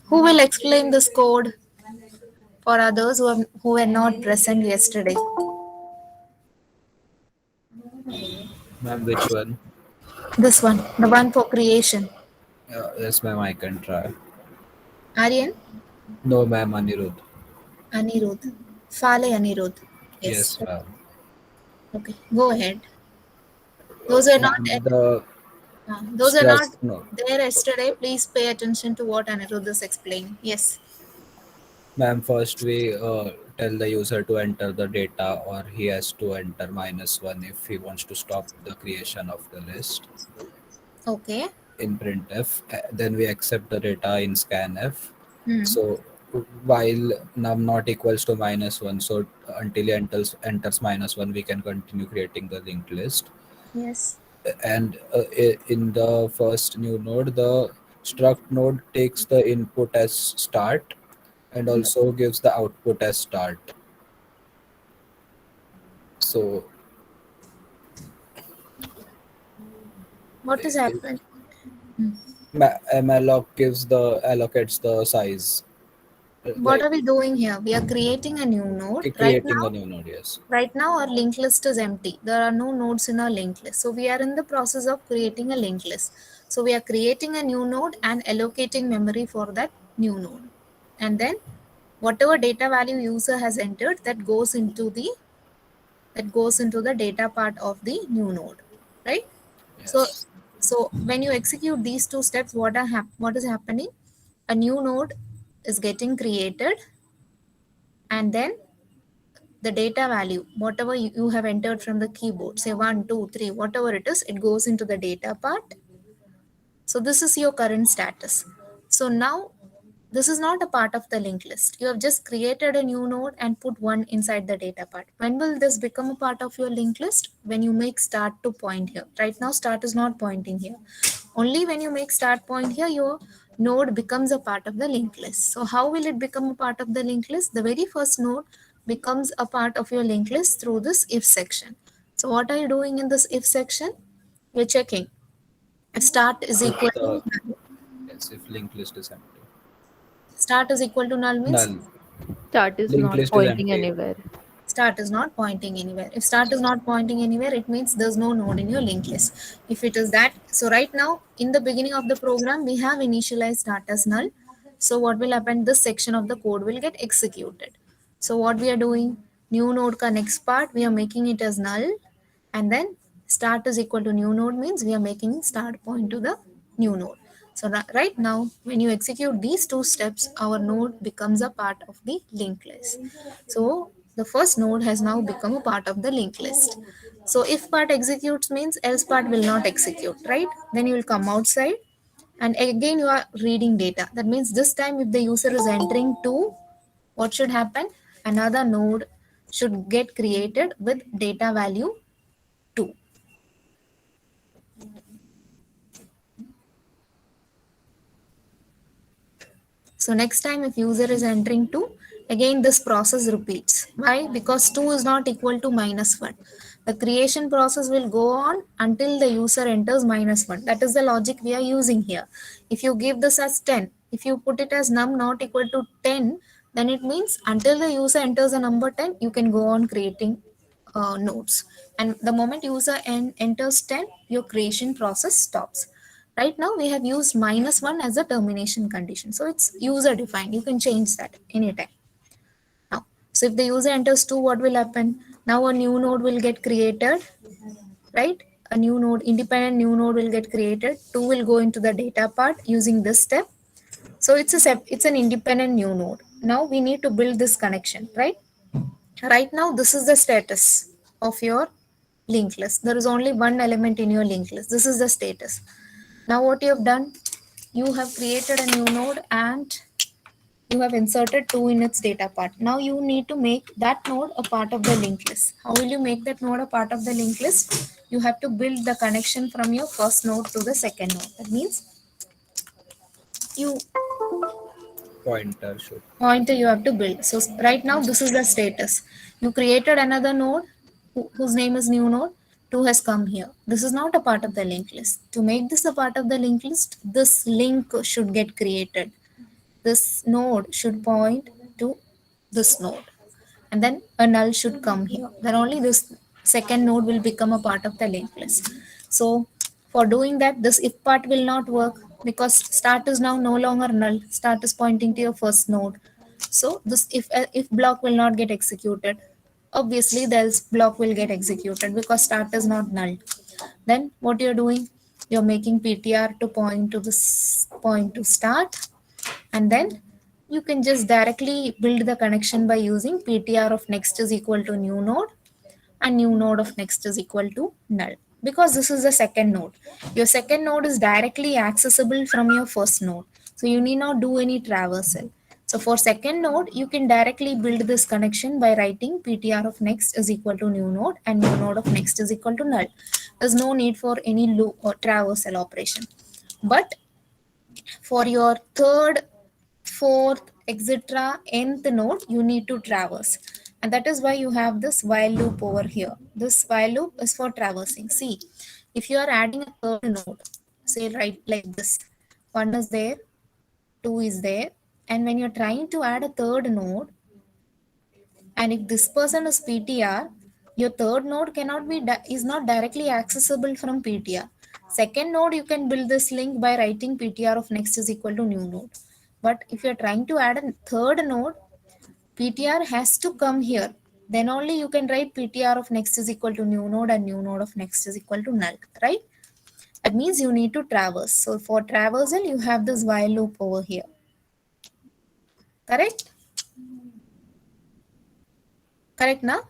Who will explain this code for others who were not present yesterday? Ma'am, which one? This one, the one for creation. Yes, ma'am, I can try. Aryan, No, ma'am, Anirudh. Anirudh. Fale Anirudh. Yes. Yes, ma'am. Okay, go ahead. Those are not Ma'am, the those are not struct no. there yesterday. Please pay attention to what Anirudh is explaining. Yes. Ma'am, first we tell the user to enter the data, or he has to enter -1 if he wants to stop the creation of the list Okay. in printf. Then we accept the data in scanf. Hmm. So while num not equals to -1, so until he enters -1, we can continue creating the linked list. Yes. And in the first new node, the struct node takes the input as start and also gives the output as start. So What is i- happening? Hmm. malloc allocates the size, What like are we doing here? We are creating a new node right creating a now. new node. Yes. Right now, our linked list is empty. There are no nodes in our linked list. So we are in the process of creating a linked list. So we are creating a new node and allocating memory for that new node. And then whatever data value user has entered, that goes into the data part of the new node, right? So Yes. so when you execute these two steps, what is happening? A new node is getting created, and then the data value, whatever you have entered from the keyboard, say 1 2 3, whatever it is, it goes into the data part. So this is your current status. So now this is not a part of the linked list. You have just created a new node and put one inside the data part. When will this become a part of your linked list? When you make start to point here. Right now start is not pointing here. Only when you make start point here, your node becomes a part of the linked list. So how will it become a part of the linked list? The very first node becomes a part of your linked list through this if section. So what are you doing in this if section? You're checking if start is If equal to the null. Yes, if linked list is empty. Start is equal to null means Null. Start is Linked not list is pointing empty. anywhere. start is not pointing anywhere. If start is not pointing anywhere, it means there's no node in your linked list. If it is that, so right now in the beginning of the program, we have initialized start as null. So what will happen? This section of the code will get executed. So what we are doing, new node ka next part, we are making it as null, and then start is equal to new node means we are making start point to the new node. So right now, when you execute these two steps, our node becomes a part of the linked list. So the first node has now become a part of the linked list. So if part executes means else part will not execute, right? Then you will come outside and again you are reading data. That means this time if the user is entering 2, what should happen? Another node should get created with data value 2. So next time if user is entering 2, again this process repeats. Why? Because 2 is not equal to -1. The creation process will go on until the user enters -1. That is the logic we are using here. If you give this as 10, if you put it as num not equal to 10, then it means until the user enters a number 10, you can go on creating nodes. And the moment user enters 10, your creation process stops. Right now, we have used -1 as a termination condition. So it's user defined. You can change that anytime. Now, so if the user enters 2, what will happen? Now a new node will get created, right? A new node, independent new node will get created. 2 will go into the data part using this step. So it's an independent new node. Now we need to build this connection, right? Right now, this is the status of your linked list. There is only one element in your linked list. This is the status. Now what you have done, you have created a new node and you have inserted 2 in its data part. Now you need to make that node a part of the linked list. How will you make that node a part of the linked list? You have to build the connection from your first node to the second node. That means you Pointer should. pointer you have to build. So right now this is the status. You created another node whose name is new node. 2 has come here. This is not a part of the linked list. To make this a part of the linked list, this link should get created. This node should point to this node. And then a null should come here. Then only this second node will become a part of the linked list. So for doing that, this if part will not work because start is now no longer null. Start is pointing to your first node. So this if block will not get executed. Obviously, the else block will get executed because start is not null. Then what you're doing, you're making PTR to point to this point to start, and then you can just directly build the connection by using PTR of next is equal to new node and new node of next is equal to null, because this is the second node. Your second node is directly accessible from your first node, so you need not do any traversal. So for second node, you can directly build this connection by writing PTR of next is equal to new node and new node of next is equal to null. There's no need for any loop or traversal operation. But for your third, fourth, etc., nth node, you need to traverse. And that is why you have this while loop over here. This while loop is for traversing. See, if you are adding a third node, say right like this, one is there, two is there, and when you're trying to add a third node, and if this person is PTR, your third node cannot be is not directly accessible from PTR. Second node, you can build this link by writing PTR of next is equal to new node. But if you're trying to add a third node, PTR has to come here. Then only you can write PTR of next is equal to new node and new node of next is equal to null, right? That means you need to traverse. So for traversal, you have this while loop over here. Correct? Correct now?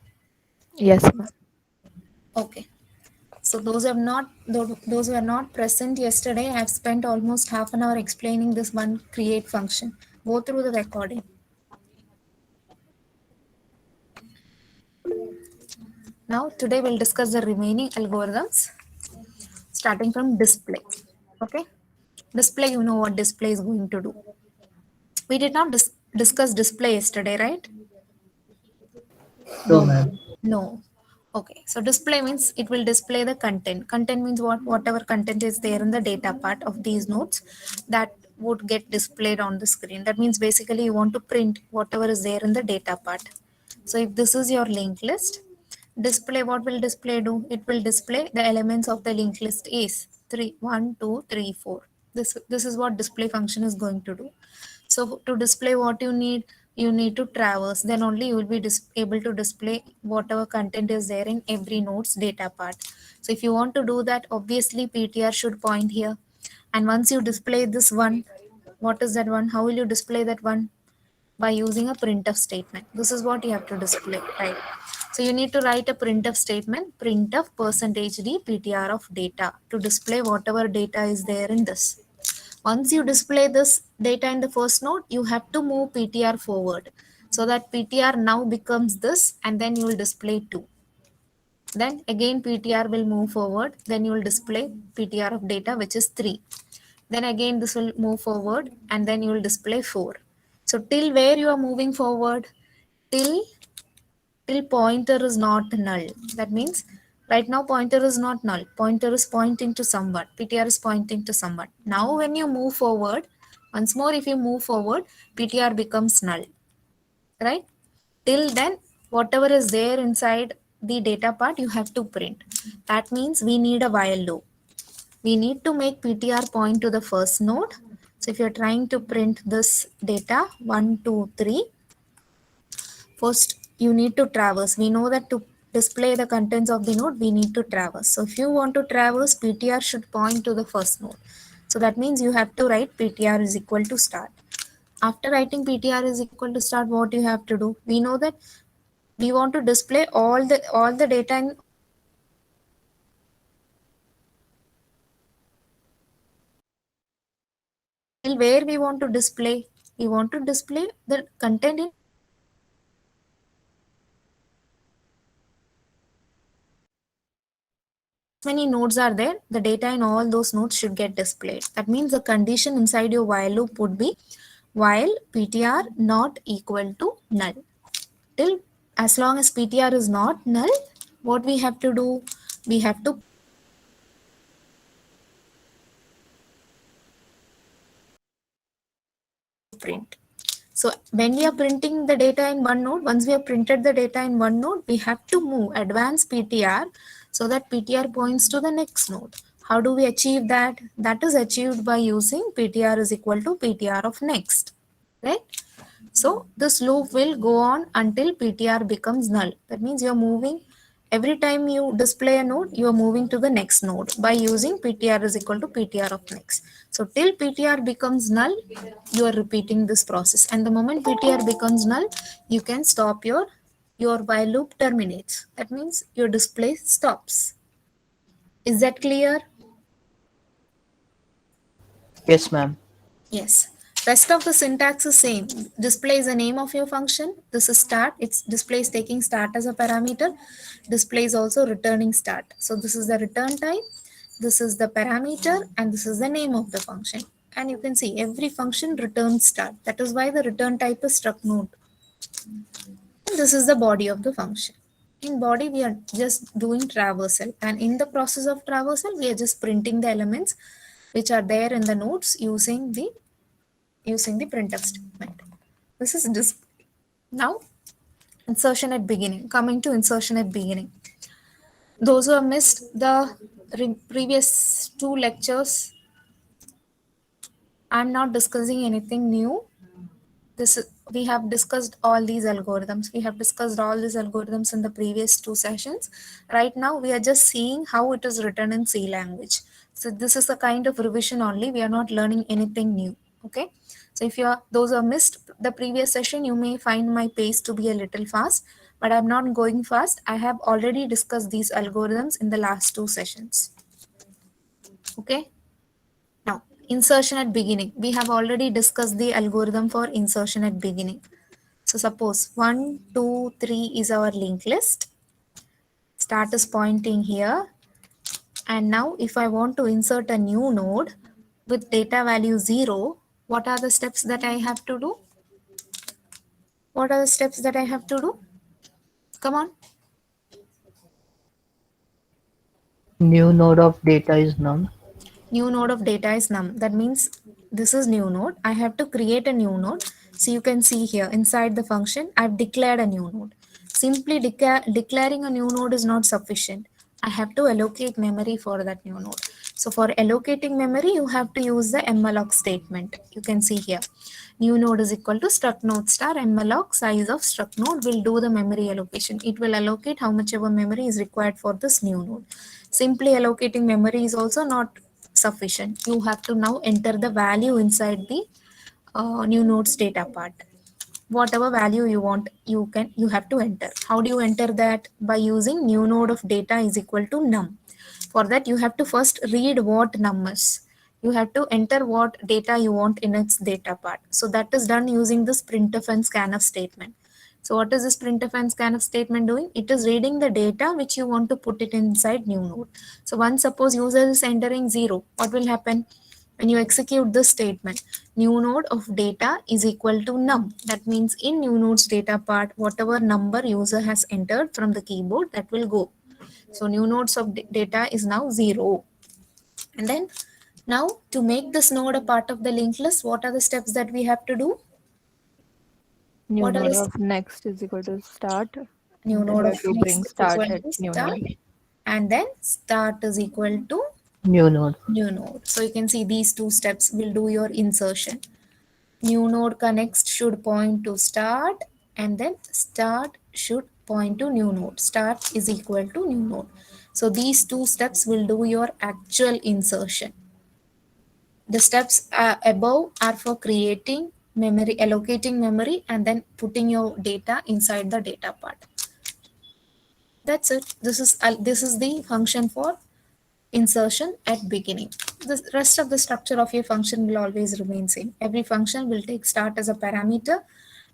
Yes, ma'am. Okay. So those who are not present yesterday, I have spent almost half an hour explaining this one create function. Go through the recording. Now today we'll discuss the remaining algorithms starting from display. Okay. Display, you know what display is going to do. We did not discuss display yesterday, right? No, ma'am. No. Okay. So display means it will display the content. Content means what? Whatever content is there in the data part of these nodes, that would get displayed on the screen. That means basically you want to print whatever is there in the data part. So if this is your linked list, display, what will display do? It will display the elements of the linked list is 3, 1, 2, 3, 4. This is what display function is going to do. So to display what you need to traverse. Then only you will be able to display whatever content is there in every node's data part. So if you want to do that, obviously PTR should point here. And once you display this one, what is that one? How will you display that one? By using a printf statement. This is what you have to display, right? So you need to write a printf statement, printf %d PTR of data, to display whatever data is there in this. Once you display this data in the first node, you have to move PTR forward. So that PTR now becomes this, and then you will display 2. Then again PTR will move forward. Then you will display PTR of data, which is 3. Then again this will move forward, and then you will display 4. So till where you are moving forward? Till pointer is not null. That means right now pointer is not null. Pointer is pointing to someone. PTR is pointing to someone. Now when you move forward, once more if you move forward, PTR becomes null. Right? Till then, whatever is there inside the data part, you have to print. That means we need a while loop. We need to make PTR point to the first node. So if you're trying to print this data 1, 2, 3, first you need to traverse. We know that to display the contents of the node, we need to traverse. So if you want to traverse, PTR should point to the first node. So that means you have to write PTR is equal to start. After writing PTR is equal to start, what you have to do? We know that we want to display all the data in where we want to display. We want to display the content in many nodes are there, the data in all those nodes should get displayed. That means the condition inside your while loop would be while PTR not equal to null. Till as long as PTR is not null, what we have to do? we have to print. So when we are printing the data in one node, once we have printed the data in one node, we have to move advance PTR so that PTR points to the next node. How do we achieve that? That is achieved by using PTR is equal to PTR of next, right? So this loop will go on until PTR becomes null. That means you're moving every time you display a node, you are moving to the next node by using PTR is equal to PTR of next. So till PTR becomes null, you are repeating this process. And the moment PTR becomes null, you can stop your while loop terminates. That means your display stops. Is that clear? Yes, ma'am. Yes. Rest of the syntax is same. Display is the name of your function. This is start. It's display is taking start as a parameter. Display is also returning start. So this is the return type. This is the parameter and this is the name of the function. And you can see every function returns start. That is why the return type is struct node. And this is the body of the function. In body, we are just doing traversal. And in the process of traversal, we are just printing the elements which are there in the nodes using the printf statement. This is display. Now, insertion at beginning. Coming to insertion at beginning. Those who have missed the previous two lectures, I'm not discussing anything new. We have discussed all these algorithms. We have discussed all these algorithms in the previous two sessions. Right now, we are just seeing how it is written in C language. So this is a kind of revision only. We are not learning anything new. Okay. So if you are those who have missed the previous session, you may find my pace to be a little fast, but I'm not going fast. I have already discussed these algorithms in the last two sessions. Okay. Now, insertion at beginning. We have already discussed the algorithm for insertion at beginning. So suppose 1, 2, 3 is our linked list. Start is pointing here. And now if I want to insert a new node with data value 0, what are the steps that I have to do? What are the steps that I have to do? Come on. New node of data is none. New node of data is num. That means this is new node. I have to create a new node. So you can see here inside the function, I've declared a new node. Simply declaring a new node is not sufficient. I have to allocate memory for that new node. So for allocating memory, you have to use the malloc statement. You can see here. New node is equal to struct node star malloc size of struct node will do the memory allocation. It will allocate how much ever memory is required for this new node. Simply allocating memory is also not sufficient. You have to now enter the value inside the new nodes data part. Whatever value you want, you have to enter. How do you enter that? By using new node of data is equal to num. For that, you have to first read what numbers. You have to enter what data you want in its data part. So that is done using this printf and scanf statement. So what is this printf and scanf statement doing? It is reading the data which you want to put it inside new node. So once suppose user is entering 0, what will happen? When you execute this statement, new node of data is equal to num. That means in new node's data part, whatever number user has entered from the keyboard, that will go. So new nodes of data is now 0. And then now to make this node a part of the linked list, what are the steps that we have to do? New What are node the of next is equal to start. new And then node we of have to next bring is start equal at to new start, node. and then start is equal to New node. new node. So you can see these two steps will do your insertion. New node connects should point to start, and then start should point to new node. Start is equal to new node. So these two steps will do your actual insertion. The steps above are for creating memory, allocating memory, and then putting your data inside the data part. That's it. This is the function for insertion at beginning. The rest of the structure of your function will always remain same. Every function will take start as a parameter,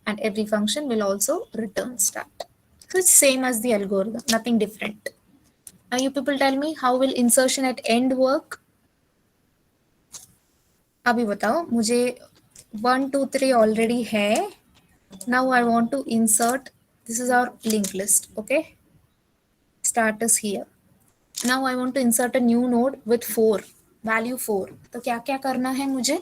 and every function will also return start. So it's same as the algorithm, nothing different. Now you people tell me, how will insertion at end work? अभी बताओ मुझे 1 2 3 already है. Now I want to insert. This is our linked list. Okay, start is here. Now I want to insert a new node with 4, value 4. तो क्या क्या करना है मुझे?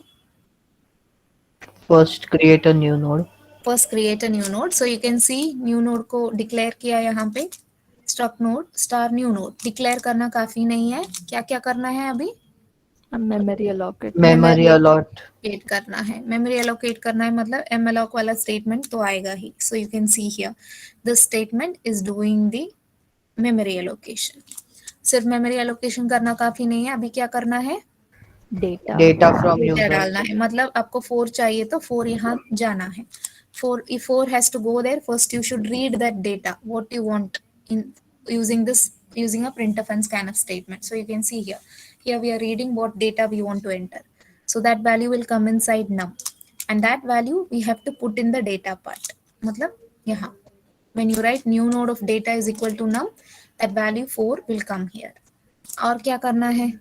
First, create a new node. First create a new node. So you can see new node को declare किया यहाँ पे, struct node star new node. Declare करना काफी नहीं है, क्या क्या करना है अभी? memory allocate. Memory allot. allocate करना है, memory allocate करना है, मतलब malloc वाला statement तो आएगा ही. So you can see here, this statement is doing the memory allocation. सिर्फ memory allocation करना काफी नहीं है, अभी क्या करना है? Data. Data from data user. डालना है, मतलब आपको 4 चाहिए तो 4 यहाँ जाना है. 4, if 4 has to go there, first you should read that data what you want in using this, using a printf and scanf statement. So you can see here we are reading what data we want to enter, so that value will come inside num, and that value we have to put in the data part. मतलब यहाँ when you write new node of data is equal to num, that value 4 will come here. और क्या करना है?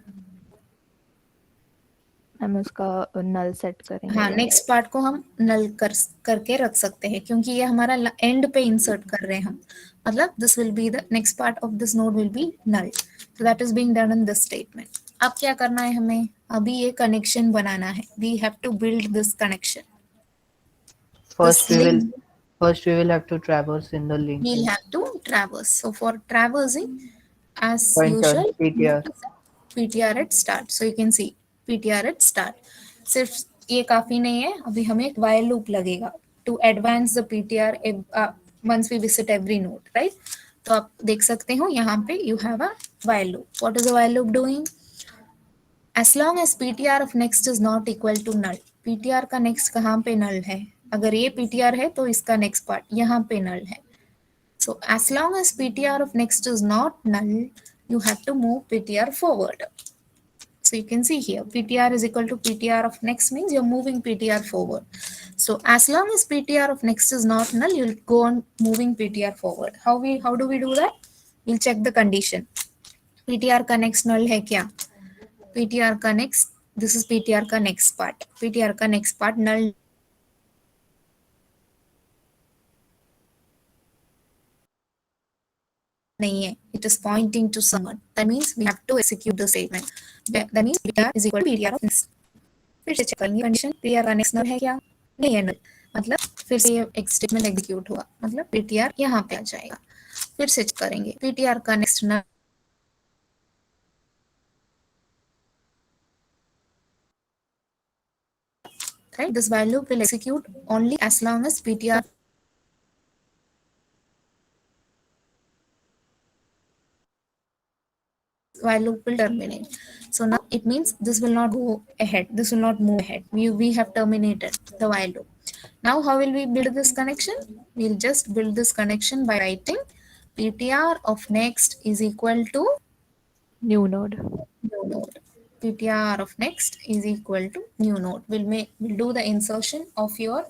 हम उसका null set करेंगे. हाँ, नेक्स्ट पार्ट को हम नल करके रख सकते हैं, क्योंकि ये हमारा एंड पे इंसर्ट कर रहे हैं हम, मतलब this will be the next part of this node will be null, so that is being done in this statement. अब क्या करना है हमें? अभी ये कनेक्शन बनाना है, we have to build this connection. First we will have to traverse in the link. We'll have to traverse. So for traversing, as Pointer, usual, PTR. PTR at start. So you can see PTR at start. सिर्फ ये काफी नहीं है, अभी हमें एक while loop लगेगा to advance the PTR once we visit every node, right? तो आप देख सकते हो यहाँ पे you have a while loop. What is the while loop doing? As long as PTR of next is not equal to null. PTR का next कहाँ पे null है? अगर ये PTR है तो इसका next part यहाँ पे null है. So as long as PTR of next is not null, you have to move PTR forward. So you can see here, PTR is equal to PTR of next means you're moving PTR forward. So as long as PTR of next is not null, you'll go on moving PTR forward. How do we do that? We'll check the condition. PTR का next null है क्या? PTR का next, this is PTR का next part. PTR का next part null नहीं है, it is pointing to someone. That means we have to execute the statement. That means PTR is equal to PTR of next. फिर से check करेंगे condition, PTR का next null है क्या? नहीं है null, मतलब फिर से ये स्टेटमेंट एग्जीक्यूट हुआ, मतलब PTR यहाँ पे आ जाएगा. फिर से चेक करेंगे, PTR का next null right? This while loop will execute only as long as PTR while loop will terminate. So now it means this will not go ahead. This will not move ahead. We have terminated the while loop. Now how will we build this connection? We'll just build this connection by writing PTR of next is equal to New node. new node. PTR of next is equal to new node. We'll do the insertion of your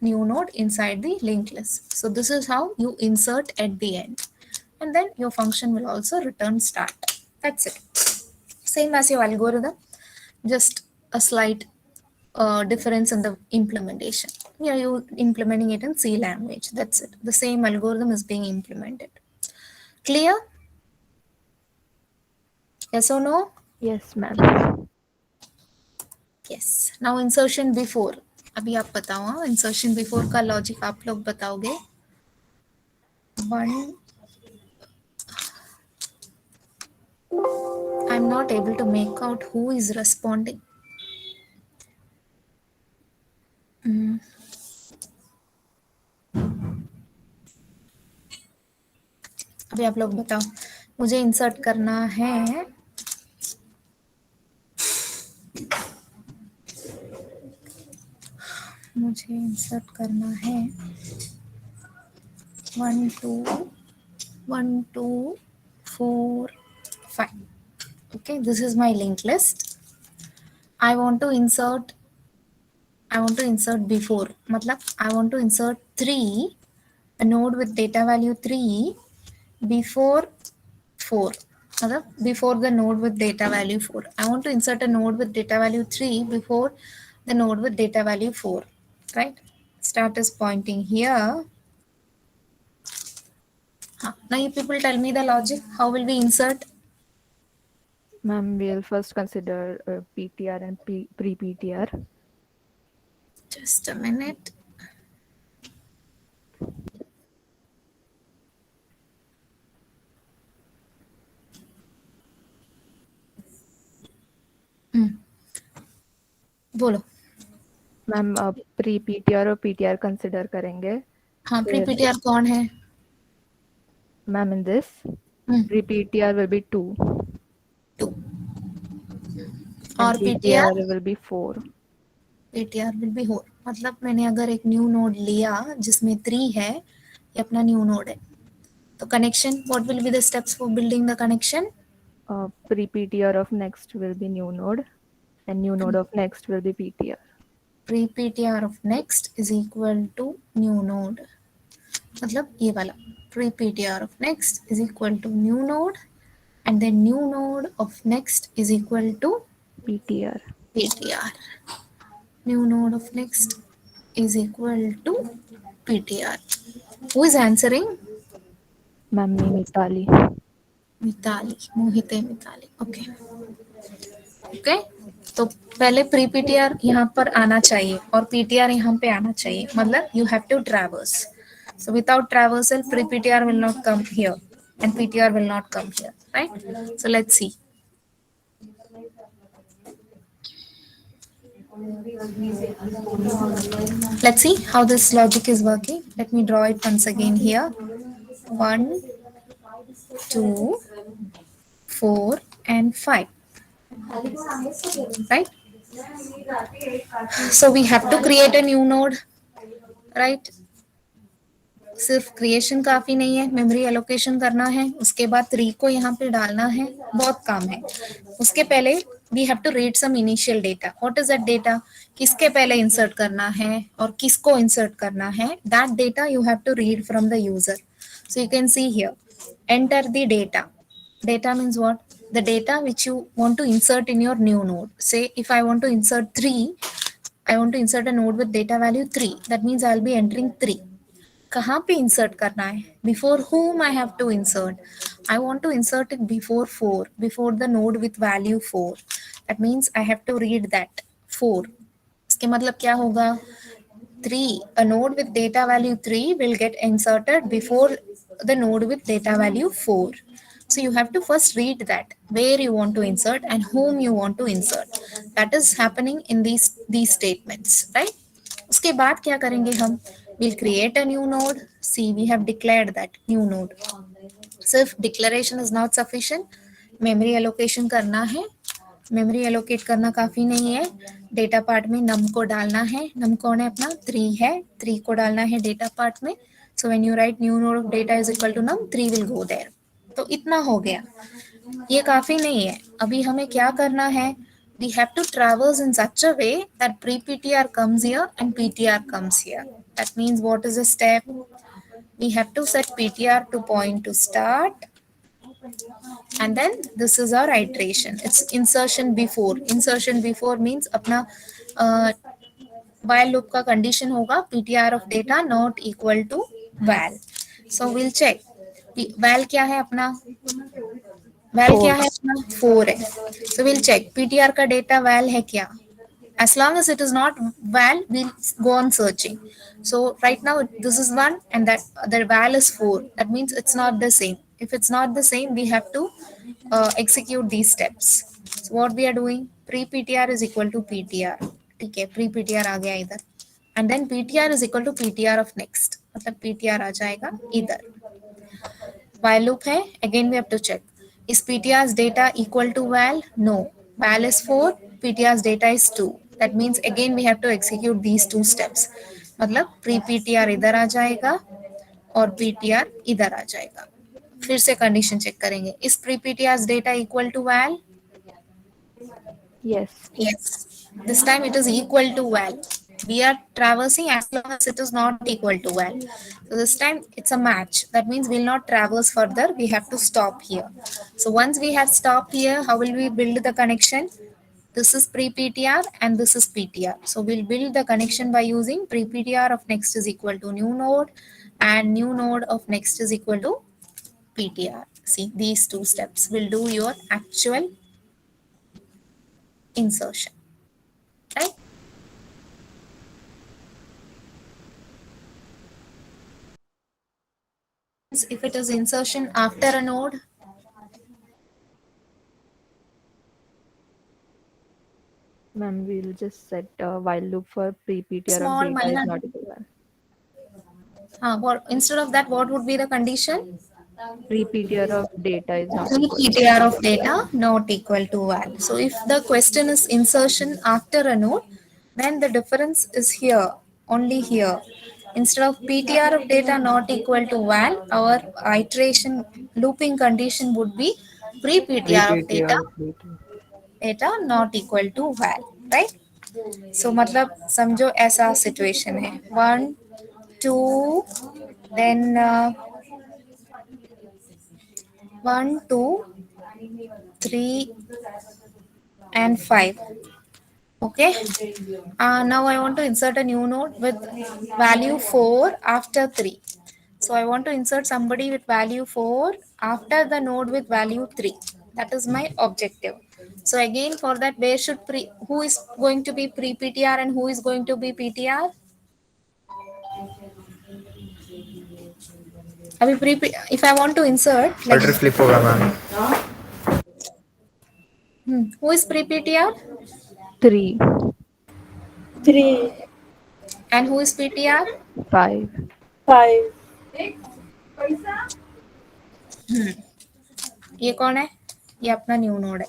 new node inside the linked list. So this is how you insert at the end. And then your function will also return start. That's it. Same as your algorithm, just a slight difference in the implementation. Here you implementing it in C language. That's it. The same algorithm is being implemented. Clear? Yes or no? Yes, ma'am. Yes. Now insertion before. अभी आप बताओ, हाँ insertion before का logic आप लोग बताओगे. One. I'm not able to make out who is responding. अभी आप लोग बताओ, मुझे इंसर्ट करना है मुझे इंसर्ट करना है 1 2 1 2 4 5. Okay, this is my linked list. I want to insert before, मतलब I want to insert 3, a node with data value 3 before 4, मतलब before the node with data value 4. I want to insert a node with data value 3 before the node with data value 4, right? Start is pointing here. Now you people tell me the logic. How will we insert? Ma'am, we'll first consider PTR and pre-PTR. Just a minute. बोलो. Ma'am pre PTR और PTR consider करेंगे. हाँ, pre फिर PTR कौन है? Ma'am in this pre PTR will be 2 2 and और PTR PTR will be 4. PTR will be 4. मतलब मैंने अगर एक न्यू नोड लिया जिसमें 3 है, ये अपना न्यू नोड है, तो connection, what will be the steps for building the connection? Pre PTR of next will be new node and new node of next will be PTR. Pre PTR of next is equal to new node. मतलब ये वाला pre PTR of next is equal to new node and then new node of next is equal to PTR. PTR. New node of next is equal to PTR. Who is answering? Ma'am Mitali. Mitali, Mohite Mitali. Okay okay. तो पहले pre PTR यहाँ पर आना चाहिए और PTR यहाँ पे आना चाहिए. मतलब you have to traverse. So without traversal, pre-PTR will not come here and PTR will not come here, right? So let's see. Let's see how this logic is working. Let me draw it once again here. 1, 2, 4 and 5. Right? So we have to create a new node, right? सिर्फ creation काफी नहीं है, memory allocation करना है, उसके बाद 3 को यहाँ पे डालना है, बहुत काम है. उसके पहले we have to read some initial data. What is that data? किसके पहले इंसर्ट करना है और किसको इंसर्ट करना है, that data you have to read from the user. So you can see here, enter the data. Data means what? The data which you want to insert in your new node. Say if I want to insert 3, I want to insert a node with data value 3. That means I'll be entering 3. कहाँ पे insert करना है? Before whom I have to insert? I want to insert it before 4, before the node with value 4. That means I have to read that 4. इसके मतलब क्या होगा? 3, a node with data value 3 will get inserted before the node with data value 4. So you have to first read that where you want to insert and whom you want to insert. That is happening in these statements, right? उसके बाद क्या करेंगे हम? We'll create a new node. See, we have declared that new node. सिर्फ declaration is not sufficient. Memory allocation करना है. Memory allocate करना काफी नहीं है. डेटा पार्ट में नम को डालना है. नम कौन है अपना? 3 है. 3 को डालना है डेटा पार्ट में. So when you write new node of data is equal to num, 3 will go there. तो इतना हो गया. ये काफी नहीं है. अभी हमें क्या करना है? We have to traverse in such a way that pre-PTR comes here and PTR comes here. That means what is the step? We have to set PTR to point to start, and then this is our iteration. It's insertion before. Insertion before means अपना while loop का condition होगा PTR of data not equal to val. So we'll check. val क्या है अपना? val क्या है अपना? 4 है. So we'll check PTR का data val है क्या? As long as it is not val, we'll go on searching. So right now this is 1 and that the val is 4. That means it's not the same. If it's not the same, we have to execute these steps. So what we are doing? Pre-PTR is equal to PTR. ठीक है, pre-PTR आ गया इधर. And then PTR is equal to PTR of next. मतलब PTR आ जाएगा इधर. While loop है, again we have to check. Is PTR's data equal to val? No. Val is 4, PTR's data is 2. That means again we have to execute these two steps. मतलब pre-PTR इधर आ जाएगा और PTR इधर आ जाएगा. फिर से condition check करेंगे. Is pre-PTR's data equal to val? Yes. Yes. This time it is equal to val. We are traversing as long as it is not equal to val. So this time it's a match. That means we'll not traverse further. We have to stop here. So once we have stopped here, how will we build the connection? This is pre-PTR and this is PTR. So we'll build the connection by using pre-PTR of next is equal to new node and new node of next is equal to PTR. See, these two steps will do your actual insertion, right? If it is insertion after a node, Ma'am, we'll just set while loop for pre-PTR of small data is minor, not equal to 1. what instead of that, what would be the condition? Pre-PTR of data is not Three equal to 1. PTR of data not equal to val. So if the question is insertion after a node, then the difference is here, only here. Instead of PTR of data not equal to val, our iteration looping condition would be pre-PTR of data, PPTR of data. not equal to val, right? So मतलब समझो ऐसा situation है 1 2 then 1 2 3 and 5. Okay. Now I want to insert a new node with value 4 after 3. So I want to insert somebody with value 4 after the node with value 3. That is my objective. So again for that, where should who is going to be pre-PTR and who is going to be PTR? अभी if I want to insert like order flip होगा ma'am. who is pre-PTR 3, 3, and who is PTR? 5. 5. ये कौन है? ये अपना new node है.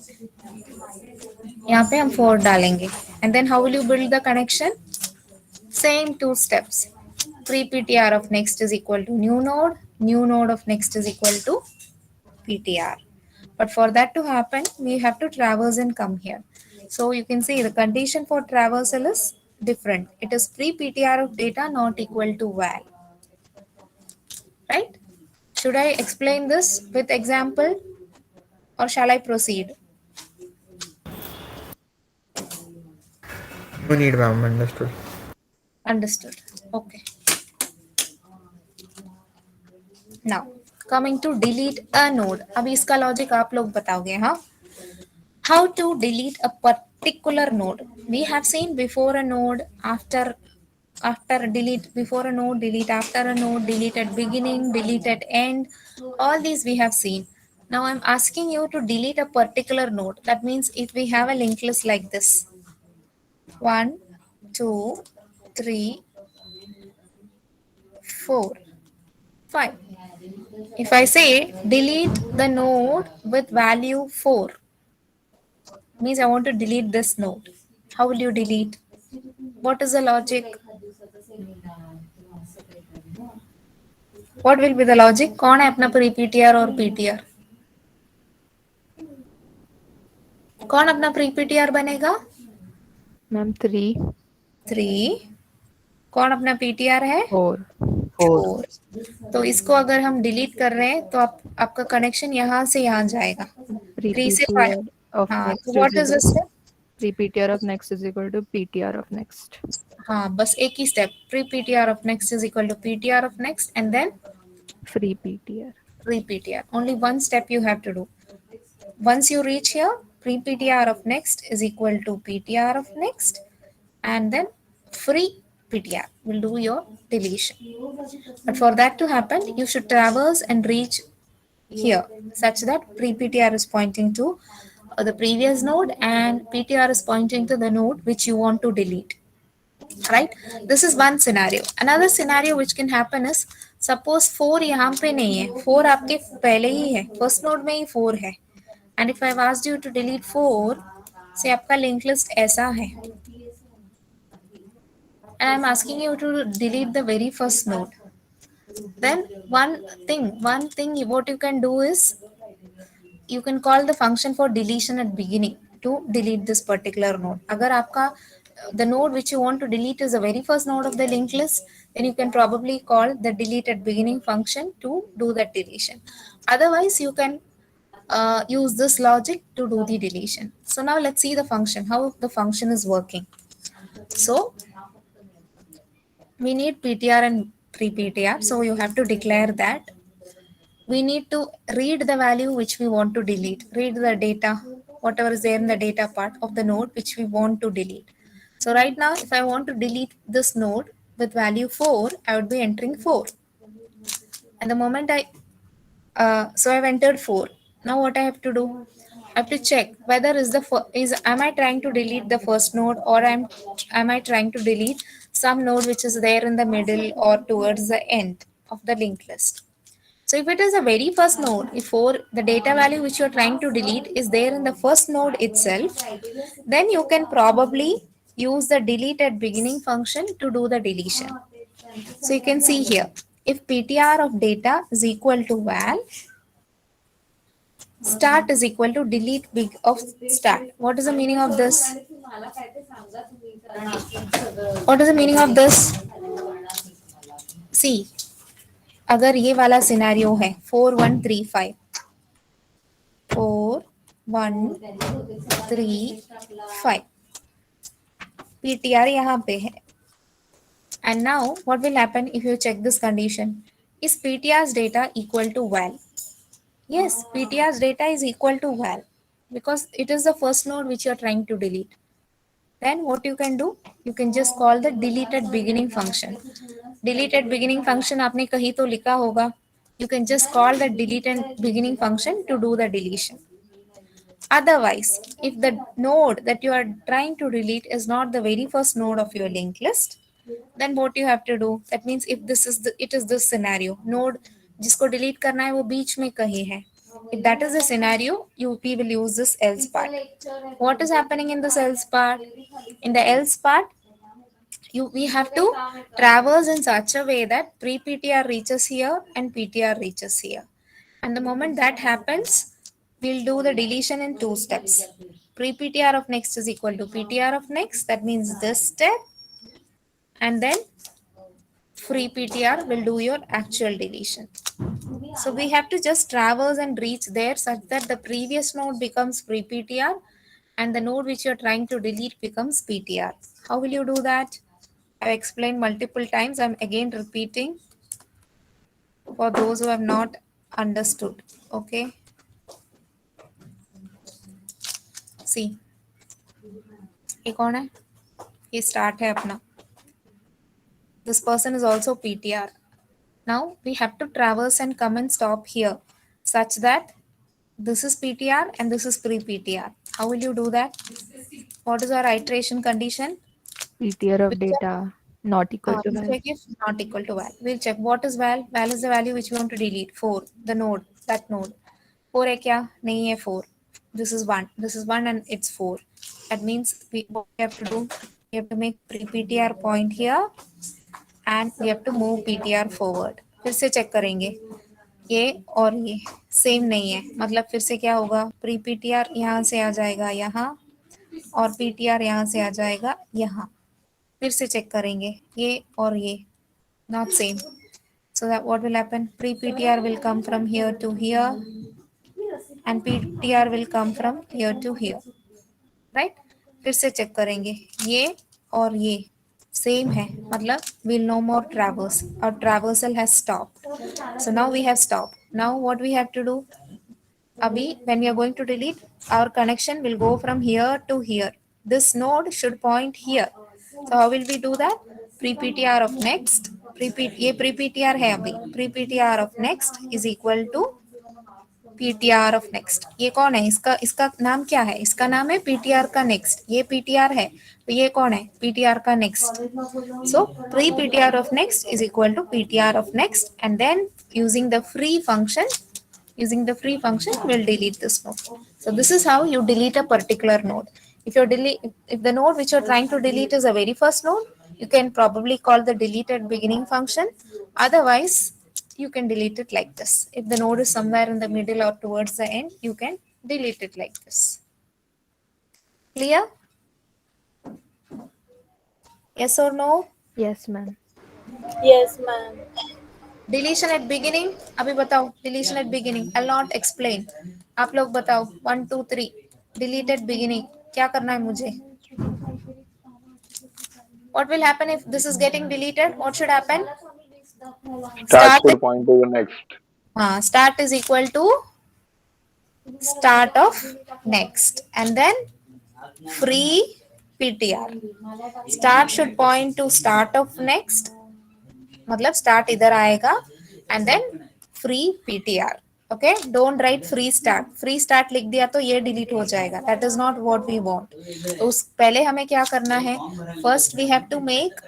यहाँ पे हम 4 डालेंगे and then how will you build the connection? Same 2 steps. Pre-PTR of next is equal to new node of next is equal to PTR. But for that to happen, we have to traverse and come here. So you can see the condition for traversal is different. It is pre-PTR of data not equal to val. Right? Should I explain this with example or shall I proceed? No need ma'am. Understood. Understood. Okay. Now coming to delete a node. अभी इसका logic आप लोग बताओगे, हाँ? How to delete a particular node? We have seen before a node, after delete before a node, delete after a node, delete at beginning, delete at end. All these we have seen. Now I'm asking you to delete a particular node. That means if we have a linked list like this, 1 2 3 4 5. If I say delete the node with value 4, means I want to delete this node. How will you delete? What is the logic? What will be the logic? कौन है अपना pre-PTR और PTR? कौन अपना pre-PTR बनेगा? Ma'am, 3, 3. कौन अपना PTR है? 4. 4. तो इसको अगर हम डिलीट कर रहे हैं तो आपका कनेक्शन यहाँ से यहाँ जाएगा. 3 से 5. Pre-PTR of हाँ, next तो what is is the equal step? pre-PTR of next is equal to PTR of next. हाँ, बस एक ही step. Pre-PTR of next is equal to PTR of next and then Free PTR. pre-PTR. Only one step you have to do. Once you reach here, pre-PTR of next is equal to PTR of next and then free PTR will do your deletion. But for that to happen, you should traverse and reach here such that pre-PTR is pointing to the previous node and PTR is pointing to the node which you want to delete. Right? This is one scenario. Another scenario which can happen is suppose 4 यहाँ पे नहीं है, 4 आपके पहले ही है, first node में ही 4 है. And if I've asked you to delete 4, say आपका linked list ऐसा है. And I'm asking you to delete the very first node. Then one thing what you can do is you can call the function for deletion at beginning to delete this particular node. अगर आपका the node which you want to delete is the very first node of the linked list, then you can probably call the delete at beginning function to do that deletion. Otherwise, you can use this logic to do the deletion. So now let's see the function, how the function is working. So we need PTR and pre-PTR. So you have to declare that we need to read the value which we want to delete, read the data. whatever is there in the data part of the node which we want to delete. So right now, if I want to delete this node with value 4, I would be entering 4. And the moment so I've entered 4. Now what I have to do? I have to check whether am I trying to delete the first node, or am I trying to delete some node which is there in the middle or towards the end of the linked list. So if it is a very first node, if the data value which you're trying to delete is there in the first node itself, then you can probably use the delete at beginning function to do the deletion. So you can see here, if ptr of data is equal to val, start is equal to delete big of start. What is the meaning of this? What is the meaning of this? See, अगर ये वाला scenario है 4135 4135 PTR यहाँ पे है. And now what will happen if you check this condition? Is PTR's data equal to val? Yes, PTR's data is equal to val because it is the first node which you are trying to delete. Then what you can do? You can just call the deleted beginning function. Deleted beginning function आपने कहीं तो लिखा होगा. You can just call the deleted beginning function to do the deletion. Otherwise, if the node that you are trying to delete is not the very first node of your linked list, then what you have to do? That means if it is this scenario, node जिसको delete करना है वो बीच में कहीं है. If that is the scenario, we will use this else part. What is happening in this else part? In the else part, we have to traverse in such a way that pre-PTR reaches here and PTR reaches here. And the moment that happens, we'll do the deletion in 2 steps. Pre-PTR of next is equal to PTR of next. That means this step. And then free PTR will do your actual deletion. So we have to just traverse and reach there such that the previous node becomes free PTR and the node which you're trying to delete becomes PTR. How will you do that? I've explained multiple times. I'm again repeating for those who have not understood. Okay. See. ये कौन है? ये start है अपना. This person is also PTR. Now we have to traverse and come and stop here such that this is PTR and this is pre-PTR. How will you do that? What is our iteration condition? PTR of data not equal to val. Check if not equal to val. We'll check what is val. Val is the value which we want to delete. 4. The node. That node. 4 है क्या? नहीं है 4. This is 1. This is 1 and it's 4. That means what we have to do? We have to make pre-PTR point here and we have to move PTR forward. फिर से check करेंगे. ये और ये सेम नहीं है, मतलब फिर से क्या होगा? प्री PTR यहाँ से आ जाएगा यहाँ और PTR यहाँ से आ जाएगा यहाँ. फिर से चेक करेंगे ये और ये not same. So that what will happen? Pre PTR will come from here to here and PTR will come from here to here. Right? फिर से चेक करेंगे ये और ये सेम है, मतलब we'll no more traverse. Our traversal has stopped. So now we have stopped. Now what we have to do? Abhi, when we are going to delete, our connection will go from here to here. This node should point here. So how will we do that? Pre-PTR of next. ये pre-PTR है अभी. Pre-PTR of next is equal to PTR of next. ये कौन है? इसका नाम क्या है? इसका नाम है PTR का next. ये PTR है, तो ये कौन है? PTR का next. So pre-PTR of next is equal to PTR of next, and then using the free function, we'll delete this node. So this is how you delete a particular node. If the node which you're trying to delete is a very first node, you can probably call the deleted beginning function. Otherwise, you can delete it like this. If the node is somewhere in the middle or towards the end, you can delete it like this. Clear? Yes or no? Yes, ma'am. Yes, ma'am. Deletion at beginning. अभी बताओ. Deletion at beginning. I'll not explain. आप लोग बताओ. 1, 2, 3. Delete at beginning. क्या करना है मुझे? What will happen if this is getting deleted? What should happen? Start should point to the next. Start is equal to start of next, and then free PTR. Start should point to start of next, मतलब start इधर आएगा, and then free PTR. Okay, don't write free start लिख दिया तो ये delete हो जाएगा, that is not what we want. तो उस पहले हमें क्या करना है, first we have to make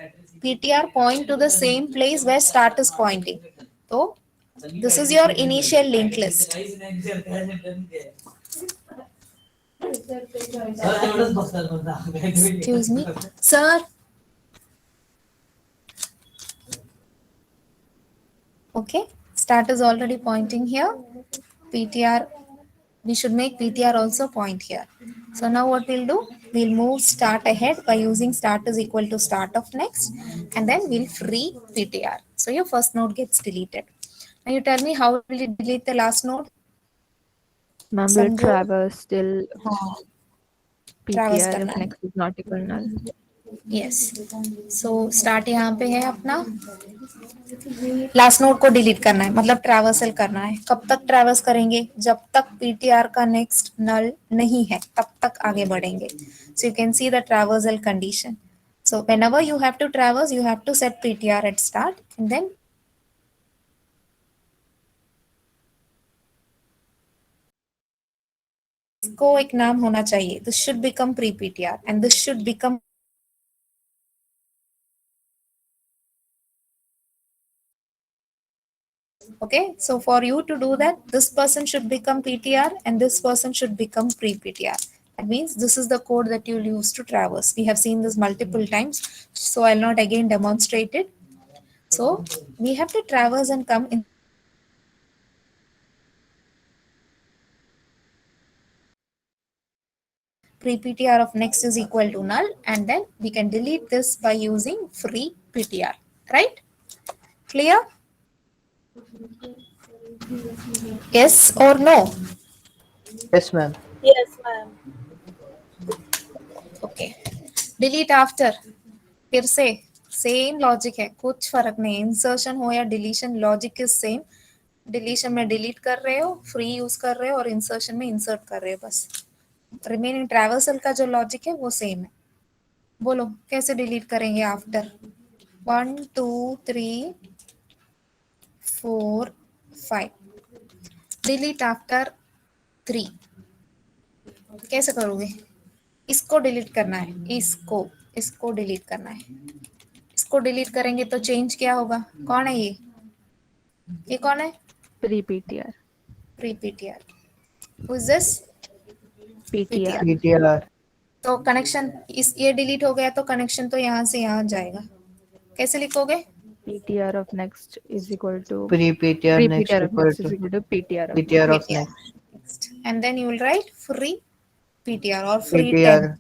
PTR point to the same place where start is pointing. तो this is your initial link list. Excuse me, sir. Okay, start is already pointing here. PTR, we should make PTR also point here. So now what we'll do, we'll move start ahead by using start is equal to start of next, and then we'll free PTR. So your first node gets deleted. Now you tell me, how will you delete the last node? Ma'am, will समझो. traverse till हाँ, traverse PTR करना of है. next is not equal null. Yes. So start यहाँ पे है अपना, last node को delete करना है, मतलब ट्रैवर्सल करना है. कब तक ट्रैवर्स करेंगे, जब तक पीटीआर का नेक्स्ट नल नहीं है तब तक आगे बढ़ेंगे. So you can see the traversal condition. So whenever you have to traverse, you have to set PTR at start, and then इसको एक नाम होना चाहिए. This should become pre PTR and this should become. Okay, so for you to do that, this person should become PTR and this person should become pre-PTR. That means this is the code that you'll use to traverse. We have seen this multiple times, so I'll not again demonstrate it. So we have to traverse and come in. Pre-PTR of next is equal to null, and then we can delete this by using free PTR, right? Clear? Yes or no? Yes, ma'am. Yes, ma'am. Okay, delete after, फिर से same logic है, कुछ फर्क नहीं. Insertion हो या deletion, logic is same. Deletion में delete कर रहे हो, फ्री यूज कर रहे हो, और इंसर्शन में इंसर्ट कर रहे हो. बस रिमेनिंग ट्रैवर्सल का जो लॉजिक है वो सेम है. बोलो कैसे डिलीट करेंगे आफ्टर 1 2 3 4 5. डिलीट आफ्टर 3 कैसे करोगे? इसको डिलीट करना है, इसको डिलीट करना है. इसको डिलीट करेंगे तो चेंज क्या होगा? कौन है ये कौन है? Pre PTR. Pre PTR. Who is this? PTR. PTR. तो कनेक्शन इस ये डिलीट हो गया तो कनेक्शन तो यहाँ से यहाँ जाएगा. कैसे लिखोगे? PTR of next is equal to Pre-PTR pre next PTR of equal next is to equal to PTR of PTR of PTR. next. Next. And then you will write free PTR or free PTR. temp.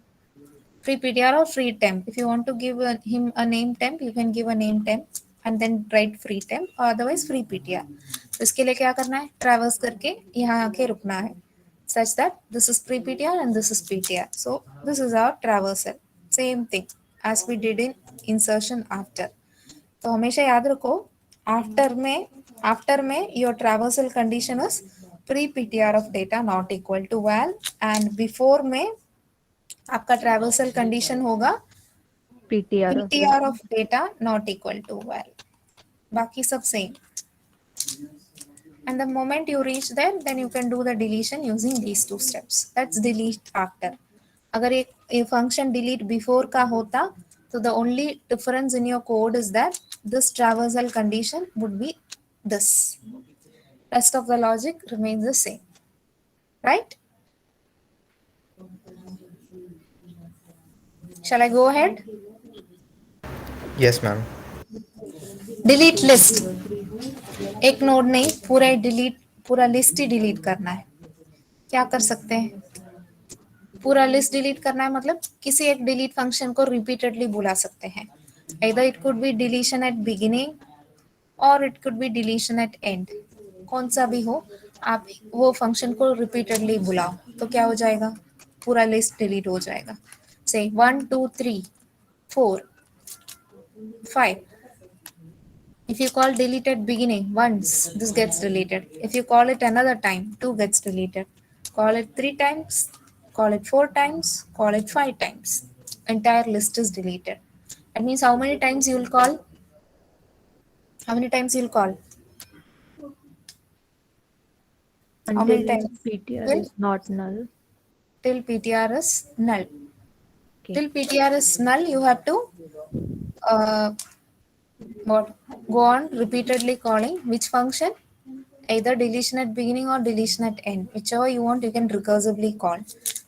Free PTR or free temp. If you want to give him a name temp, you can give a name temp and then write free temp, or otherwise free PTR. तो इसके लिए क्या करना है? Traverse करके यहाँ आके रुकना है, such that this is pre PTR and this is PTR. So this is our traversal. Same thing as we did in insertion after. तो हमेशा याद रखो, आफ्टर में your traversal condition is pre PTR of data not equal to val, and before में आपका traversal condition होगा PTR of PTR of data not equal to val. बाकी सब same. And the moment you reach there, then you can do the deletion using these two steps. That's delete after. अगर ये function delete before का होता, so the only difference in your code is that this traversal condition would be this. Rest of the logic remains the same, right? Shall I go ahead? Yes, ma'am. Delete list. एक node नहीं, पूरा delete, पूरा list ही delete करना है. क्या कर सकते हैं? पूरा लिस्ट डिलीट करना है, मतलब किसी एक डिलीट फंक्शन को रिपीटेडली बुला सकते हैं. either it could be deletion at beginning or it could be deletion at end. कौन सा भी हो, आप वो फंक्शन को रिपीटेडली बुलाओ तो क्या हो जाएगा? पूरा लिस्ट डिलीट हो जाएगा. से 1 2 3 4 5. If you call delete at beginning once, this gets deleted. If you call it another time, 2 gets deleted. Call it 3 times, call it 4 times, call it 5 times. Entire list is deleted. That means how many times you will call? How many times you'll call? How many Until times? PTR Till, is not null. till PTR is null. Okay. Till PTR is null, you have to uh, what? Go on repeatedly calling which function? Either deletion at beginning or deletion at end. Whichever you want, you can recursively call.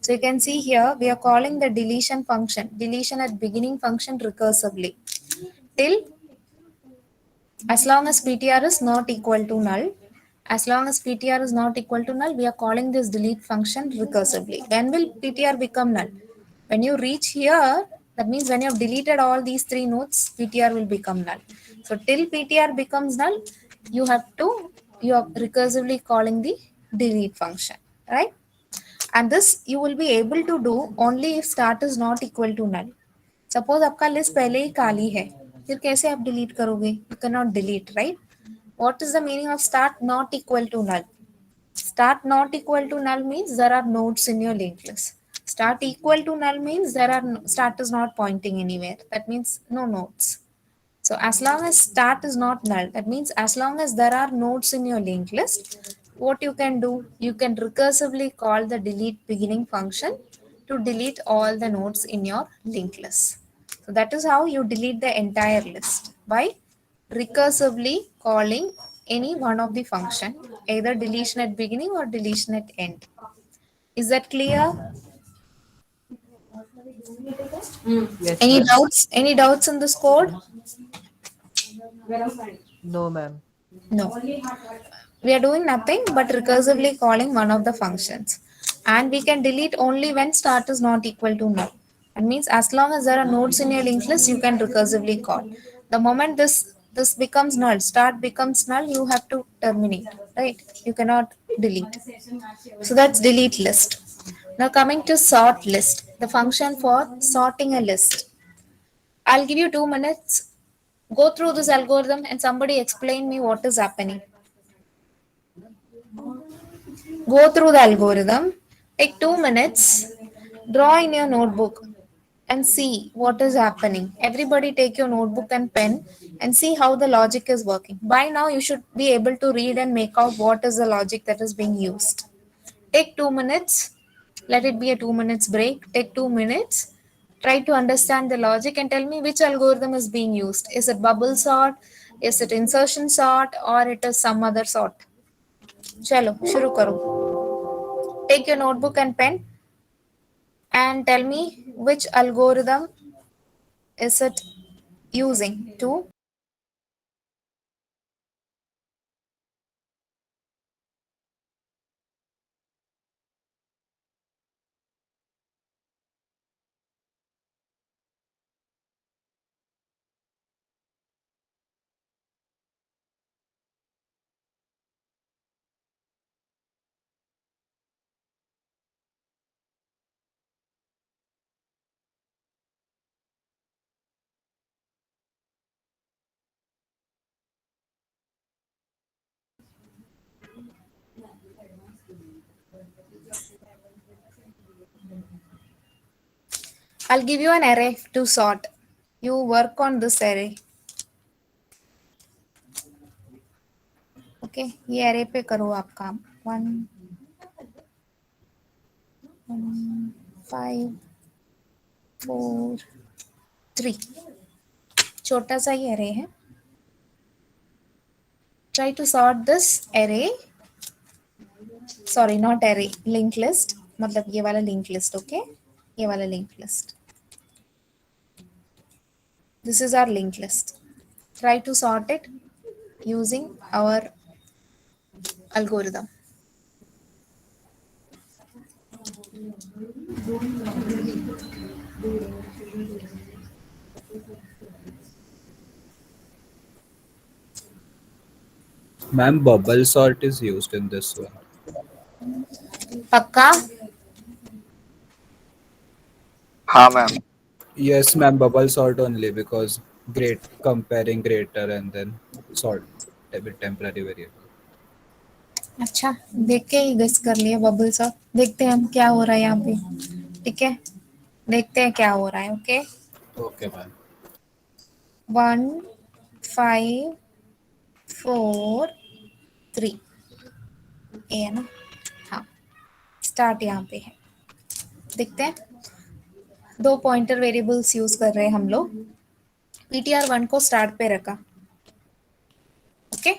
So you can see here, we are calling the deletion function, deletion at beginning function recursively. Till as long as PTR is not equal to null, as long as PTR is not equal to null, we are calling this delete function recursively. When will PTR become null? When you reach here, that means when you have deleted all these 3 nodes, PTR will become null. So till PTR becomes null, you are recursively calling the delete function, right? And this you will be able to do only if start is not equal to null. Suppose आपका list पहले ही खाली है, फिर कैसे आप delete करोगे? You can not delete, right? What is the meaning of start not equal to null? Start not equal to null means there are nodes in your linked list. Start equal to null means start is not pointing anywhere. That means no nodes. So as long as start is not null, that means as long as there are nodes in your linked list, what you can do, you can recursively call the delete beginning function to delete all the nodes in your linked list. So that is how you delete the entire list, by recursively calling any one of the function, either deletion at beginning or deletion at end. Is that clear? Yes, Any ma'am. doubts? Any doubts in this code? No, ma'am. No. We are doing nothing but recursively calling one of the functions. And we can delete only when start is not equal to null. That means as long as there are nodes in your linked list, you can recursively call. The moment this becomes null, start becomes null, you have to terminate, right? You cannot delete. So that's delete list. Now coming to sort list, the function for sorting a list. I'll give you 2 minutes. Go through this algorithm and somebody explain me what is happening. Go through the algorithm, take 2 minutes, draw in your notebook and see what is happening. Everybody take your notebook and pen and see how the logic is working. By now, you should be able to read and make out what is the logic that is being used. Take 2 minutes, let it be a 2 minutes break. Take 2 minutes, try to understand the logic and tell me which algorithm is being used. Is it bubble sort? Is it insertion sort? Or it is some other sort? Chalo, shuru karo. Take your notebook and pen and tell me which algorithm is it using to I'll give you an array to sort. You work on this array. Okay, ये array पे करो आप काम. 1, 5, 4, 3. छोटा सा ही array है. Try to sort this array. Sorry, not array, linked list. मतलब ये वाला linked list, okay? ये वाला linked list. This is our linked list. Try to sort it using our algorithm. Ma'am, bubble sort is used in this one. पक्का? हाँ ma'am. Yes, ma'am, bubble sort only because comparing greater and then sort with temporary variable. अच्छा, देख के ही guess कर लिया bubbles of. देखते हैं हम क्या हो रहा है यहाँ पे। ठीक है, देखते हैं क्या हो रहा है। Okay, okay ma'am. 1 5 4 3 ए है ना? हाँ, स्टार्ट यहाँ पे है। देखते हैं, 2 पॉइंटर वेरिएबल्स यूज कर रहे हैं हम लोग। ptr1 को स्टार्ट पे रखा। Okay,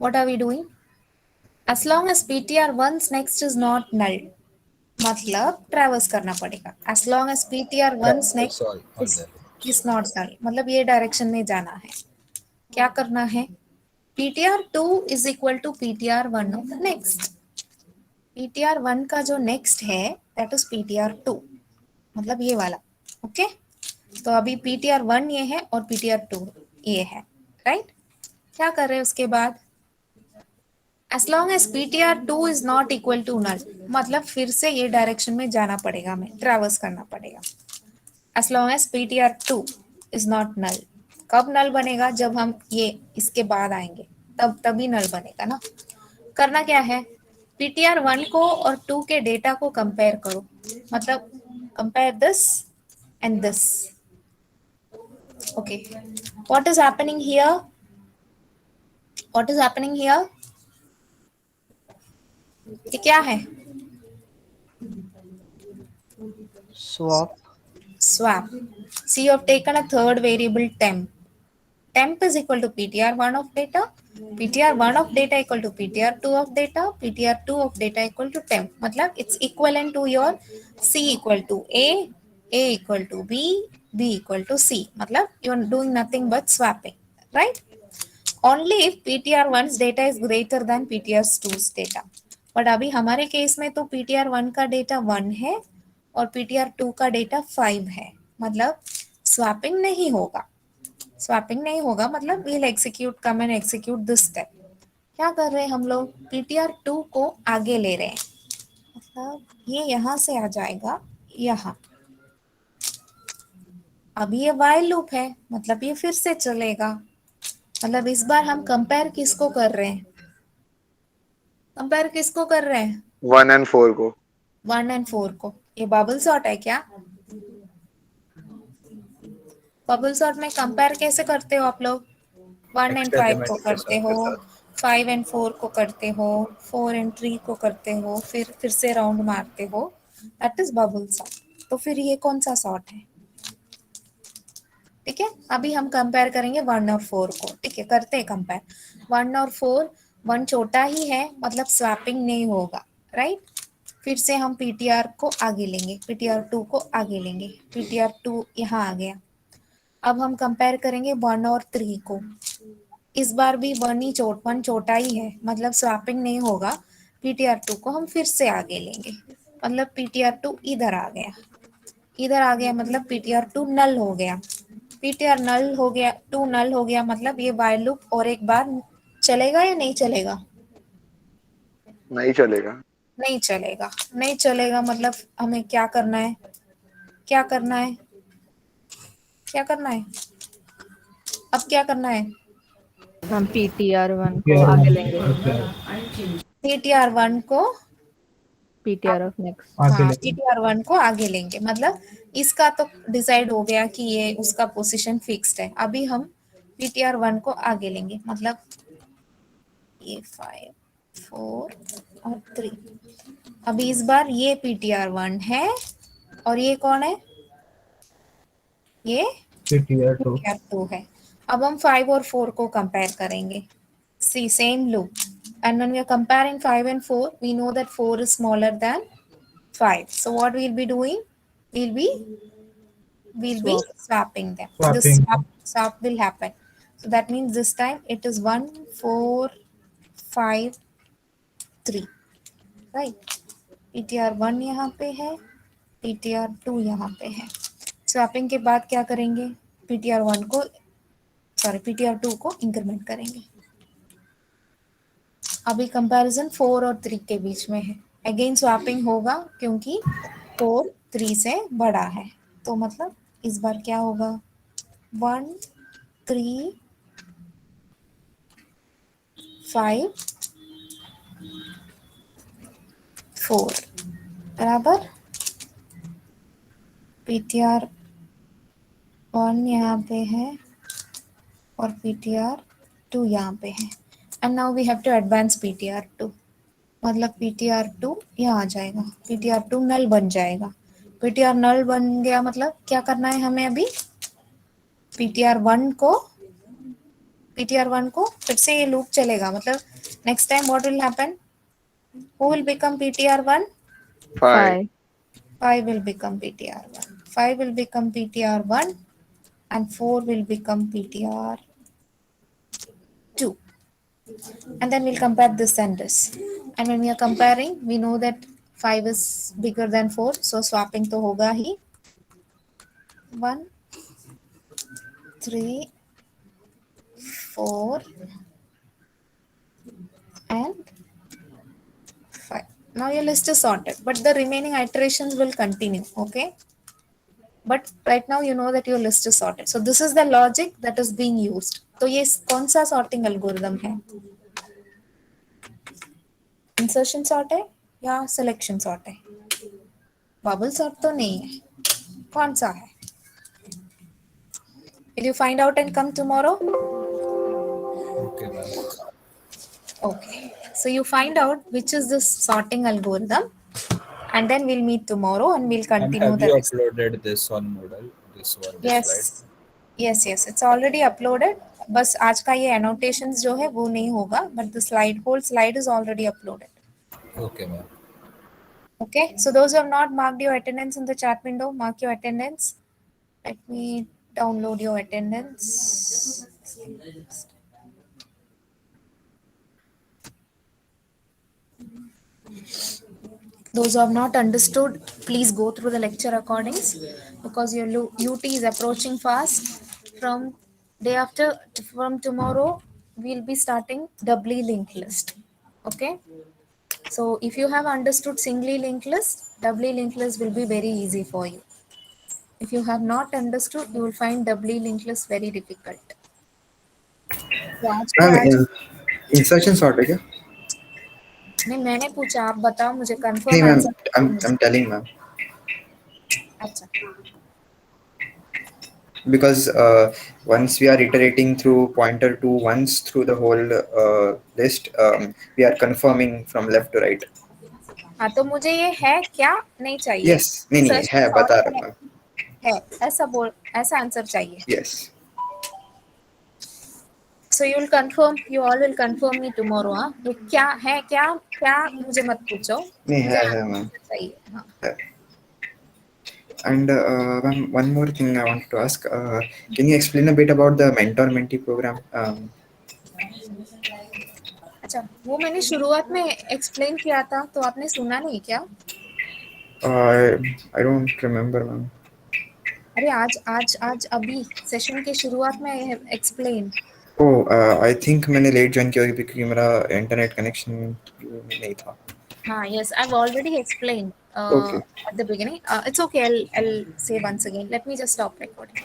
what are we doing? as long as ptr1's next is not null, मतलब ट्रैवर्स करना पड़ेगा। as long as ptr1's next sorry all is, the is not null, मतलब ये डायरेक्शन में जाना है। क्या करना है? ptr2 is equal to ptr1 of next। ptr1 का जो नेक्स्ट है दैट इज ptr2, मतलब ये वाला। ओके, तो अभी ptr1 ये है और ptr2 ये है, राइट? क्या कर रहे हैं उसके बाद? as long as ptr2 is not equal to null, मतलब फिर से ये डायरेक्शन में जाना पड़ेगा, हमें ट्रैवर्स करना पड़ेगा। as long as ptr2 is not null, कब नल बनेगा? जब हम ये इसके बाद आएंगे, तभी नल बनेगा ना। करना क्या है? ptr1 को और 2 के डेटा को कंपेयर करो, मतलब compare this and this. Okay, what is happening here? What is happening here? ये क्या है? Swap. Swap. So you have taken a third variable temp. Temp is equal to ptr1 of data, ptr1 of data equal to ptr2 of data, ptr2 of data equal to temp, मतलब it's equivalent to your c equal to a equal to b equal to c, मतलब you are doing nothing but swapping, right? Only if ptr1's data is greater than ptr2's data, but अभी हमारे case में तो ptr1 का data 1 है और ptr2 का data 5 है, मतलब स्वैपिंग नहीं होगा। स्वैपिंग नहीं होगा मतलब we'll execute, come and execute this step। क्या कर रहे हैं हम लोग? ptr2 को आगे ले रहे हैं, मतलब ये यहाँ से आ जाएगा यहाँ। अभी ये while लूप है, मतलब ये फिर से चलेगा। मतलब इस बार हम कंपेयर किसको कर रहे हैं? कंपेयर किसको कर रहे हैं? 1 and 4 को। 1 और 4 को। ये बबल सॉर्ट है क्या? बबल सॉर्ट में कंपेयर कैसे करते हो आप लोग? 1 और 5 को एक्सपेरिमेंट के करते हो, साथ 5 और 4 को करते हो, 4 और 3 को करते हो, फिर से राउंड मारते हो, दैट इज बबल सॉर्ट। तो फिर ये कौन सा सॉर्ट है? ठीक है, अभी हम कंपेयर करेंगे 1 और 4 को। ठीक है, करते हैं कंपेयर 1 और 4। 1 छोटा ही है, मतलब स्वैपिंग नहीं होगा, राइट? फिर से हम ptr को आगे लेंगे, ptr2 को आगे लेंगे, ptr2 यहाँ आ गया। अब हम कंपेयर करेंगे 1 और 3 को। इस बार भी 1 छोटा ही है, मतलब स्वैपिंग नहीं होगा। ptr2 को हम फिर से आगे लेंगे, मतलब ptr2 इधर आ गया, इधर आ गया, मतलब ptr2 नल हो गया। ptr नल हो गया, 2 नल हो गया, मतलब ये while लूप और एक बार चलेगा या नहीं चलेगा? नहीं चलेगा। नहीं चलेगा। नहीं चलेगा मतलब हमें क्या करना है? क्या करना है? क्या करना है? अब क्या करना है? हम ptr1 को आगे लेंगे, ptr1 को ptr of next। हाँ, ptr1 को आगे लेंगे, मतलब इसका तो डिसाइड हो गया कि ये उसका पोजीशन फिक्स्ड है। अभी हम ptr1 को आगे लेंगे, मतलब ये 5 4 और 3। अभी इस बार ये ptr1 है और ये कौन है? ये ptr2 है। अब हम 5 और 4 को कंपेयर करेंगे। See, same loop. And when we are comparing 5 and 4, we know that 4 is smaller than 5. So what we'll be doing? We'll be swapping them. This swap will happen. So that means this time it is 1 4 5 3, right? ptr1 यहाँ पे है, ptr2 यहाँ पे है। Swapping के बाद क्या करेंगे? ptr1 को, सॉरी, ptr2 को इंक्रीमेंट करेंगे। अभी कंपैरिजन 4 और 3 के बीच में है। अगेन स्वैपिंग होगा क्योंकि 4 3 से बड़ा है, तो मतलब इस बार क्या होगा? 1 3 5 4 बराबर ptr 1 यहाँ पे है और ptr 2 यहाँ पे है and now we have to advance ptr 2 मतलब ptr 2 यहाँ आ जाएगा ptr 2 नल बन जाएगा ptr नल बन गया मतलब क्या करना है हमें अभी ptr 1 को फिर से ये लूप चलेगा मतलब next time what will happen who will become ptr 1 5. 5 will become ptr 1 5 will become ptr 1 and 4 will become ptr 2 and then we'll compare this and this and when we are comparing we know that 5 is bigger than 4 so swapping to hoga hi 1 3 4 and 5 now your list is sorted but the remaining iterations will continue okay but right now you know that your list is sorted so this is the logic that is being used तो ये कौन सा sorting algorithm है insertion sort है या selection sort है bubble sort तो नहीं है कौन सा है will you find out and come tomorrow Okay, ma'am. okay so you find out which is this sorting algorithm and then we'll meet tomorrow and we'll And continue have the you rest. uploaded this on Moodle? This one, this slide? yes it's already uploaded बस आज का ये annotations जो है वो नहीं होगा but the whole slide is already uploaded Okay, ma'am. okay so those who have not marked your attendance in the chat window mark your attendance let me download your attendance those who have not understood please go through the lecture recordings because your UT is approaching fast from day after from tomorrow we'll be starting doubly linked list okay so if you have understood singly linked list doubly linked list will be very easy for you if you have not understood you will find doubly linked list very difficult तो आज के आज ma'am insertion sort है क्या? नहीं मैंने पूछा आप बताओ मुझे नहीं confirm ma'am, answer I'm telling ma'am अच्छा because once we are iterating through pointer to once through the whole list, we are confirming from left to right. हाँ तो मुझे ये है क्या नहीं चाहिए Yes, नहीं है, बता रहा हूँ मैम. है ऐसा आंसर चाहिए Yes. so you will confirm you all will confirm me tomorrow हाँ ये क्या है क्या मुझे मत पूछो नहीं मुझे है मैम. answer चाहिए हाँ And ma'am, one more thing I want to ask. Can you explain a bit about the mentor-mentee program? अच्छा वो मैंने शुरुआत में एक्सप्लेन किया था तो आपने सुना नहीं क्या I don't remember, ma'am. अरे आज अभी सेशन के शुरुआत में एक्सप्लेन Oh, I think मैंने लेट ज्वाइन किया क्योंकि मेरा इंटरनेट कनेक्शन नहीं था. हाँ yes I've already explained Okay. at the beginning it's okay I'll say once again let me just stop recording